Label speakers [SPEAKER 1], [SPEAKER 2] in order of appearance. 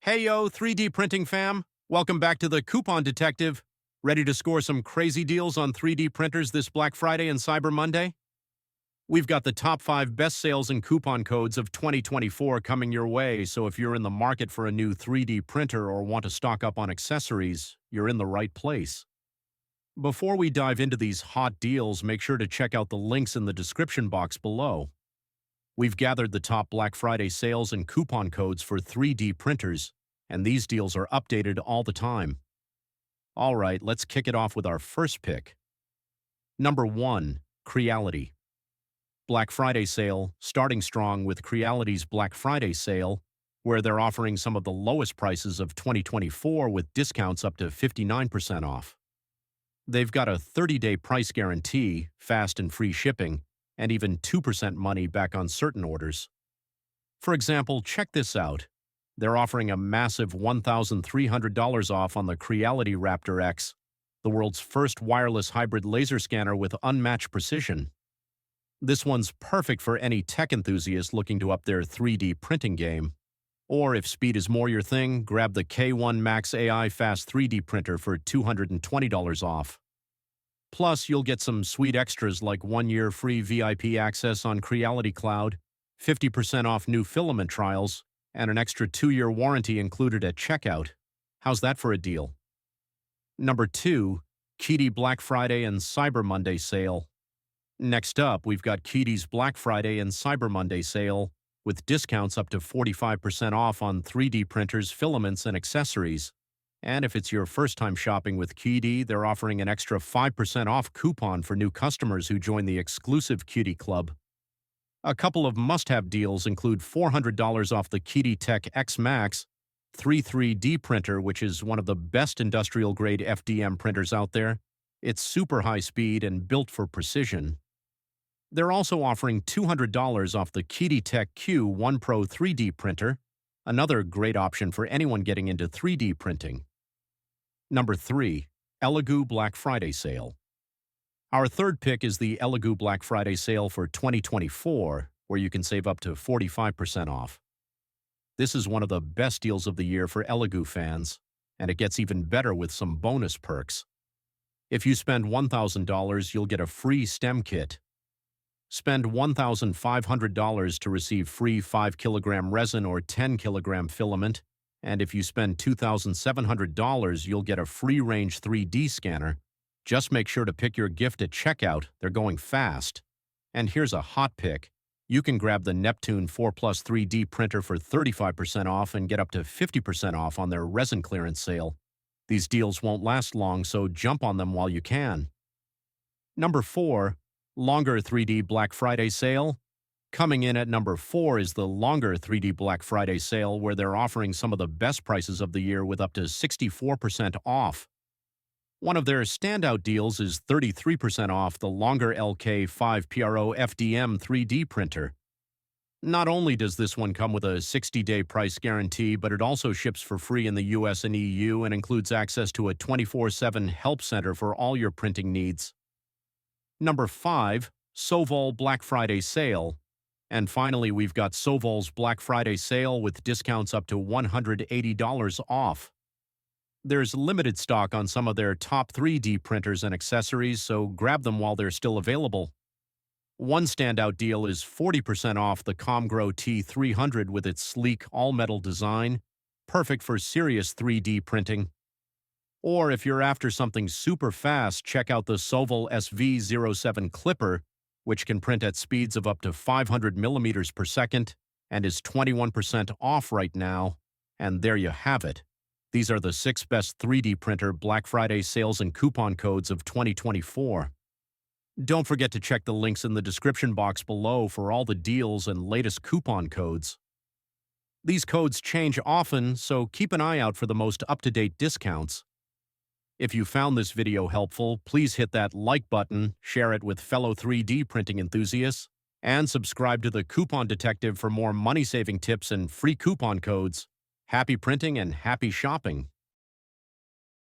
[SPEAKER 1] Hey yo, 3D printing fam! Welcome back to the Coupon Detective. Ready to score some crazy deals on 3D printers this Black Friday and Cyber Monday? We've got the top 5 best sales and coupon codes of 2024 coming your way, so if you're in the market for a new 3D printer or want to stock up on accessories, you're in the right place. Before we dive into these hot deals, make sure to check out the links in the description box below. We've gathered the top Black Friday sales and coupon codes for 3D printers, and these deals are updated all the time. All right, let's kick it off with our first pick. Number 1, Creality. Black Friday sale, starting strong with Creality's Black Friday sale, where they're offering some of the lowest prices of 2024 with discounts up to 59% off. They've got a 30-day price guarantee, fast and free shipping, and even 2% money back on certain orders. For example, check this out. They're offering a massive $1,300 off on the Creality Raptor X, the world's first wireless hybrid laser scanner with unmatched precision. This one's perfect for any tech enthusiast looking to up their 3D printing game. Or if speed is more your thing, grab the K1 Max AI Fast 3D printer for $220 off. Plus, you'll get some sweet extras like 1-year free VIP access on Creality Cloud, 50% off new filament trials, and an extra 2-year warranty included at checkout. How's that for a deal? Number 2, QiDi Black Friday and Cyber Monday sale. Next up, we've got QiDi's Black Friday and Cyber Monday sale, with discounts up to 45% off on 3D printers, filaments, and accessories. And if it's your first time shopping with QiDi, they're offering an extra 5% off coupon for new customers who join the exclusive QiDi Club. A couple of must-have deals include $400 off the QiDi Tech X Max 3D printer, which is one of the best industrial-grade FDM printers out there. It's super high speed and built for precision. They're also offering $200 off the QiDi Tech Q1 Pro 3D printer, another great option for anyone getting into 3D printing. Number 3, Elegoo Black Friday sale. Our third pick is the Elegoo Black Friday sale for 2024, where you can save up to 45% off. This is one of the best deals of the year for Elegoo fans, and it gets even better with some bonus perks. If you spend $1,000, you'll get a free stem kit. Spend $1,500 to receive free 5-kilogram resin or 10-kilogram filament, and if you spend $2,700, you'll get a free-range 3D scanner. Just make sure to pick your gift at checkout, they're going fast. And here's a hot pick. You can grab the Neptune 4 Plus 3D printer for 35% off and get up to 50% off on their resin clearance sale. These deals won't last long, so jump on them while you can. Number 4, Longer 3D Black Friday sale. Coming in at number 4 is the Longer 3D Black Friday sale, where they're offering some of the best prices of the year with up to 64% off. One of their standout deals is 33% off the Longer LK5 PRO FDM 3D printer. Not only does this one come with a 60-day price guarantee, but it also ships for free in the US and EU and includes access to a 24/7 help center for all your printing needs. Number 5, Sovol Black Friday sale. And finally, we've got Sovol's Black Friday sale with discounts up to $180 off. There's limited stock on some of their top 3D printers and accessories, so grab them while they're still available. One standout deal is 40% off the Comgrow T300 with its sleek all-metal design, perfect for serious 3D printing. Or if you're after something super fast, check out the Sovol SV07 Clipper, which can print at speeds of up to 500 millimeters per second and is 21% off right now. And there you have it. These are the 6 best 3D printer Black Friday sales and coupon codes of 2024. Don't forget to check the links in the description box below for all the deals and latest coupon codes. These codes change often, so keep an eye out for the most up-to-date discounts. If you found this video helpful, please hit that like button, share it with fellow 3D printing enthusiasts, and subscribe to the Coupon Detective for more money-saving tips and free coupon codes. Happy printing and happy shopping!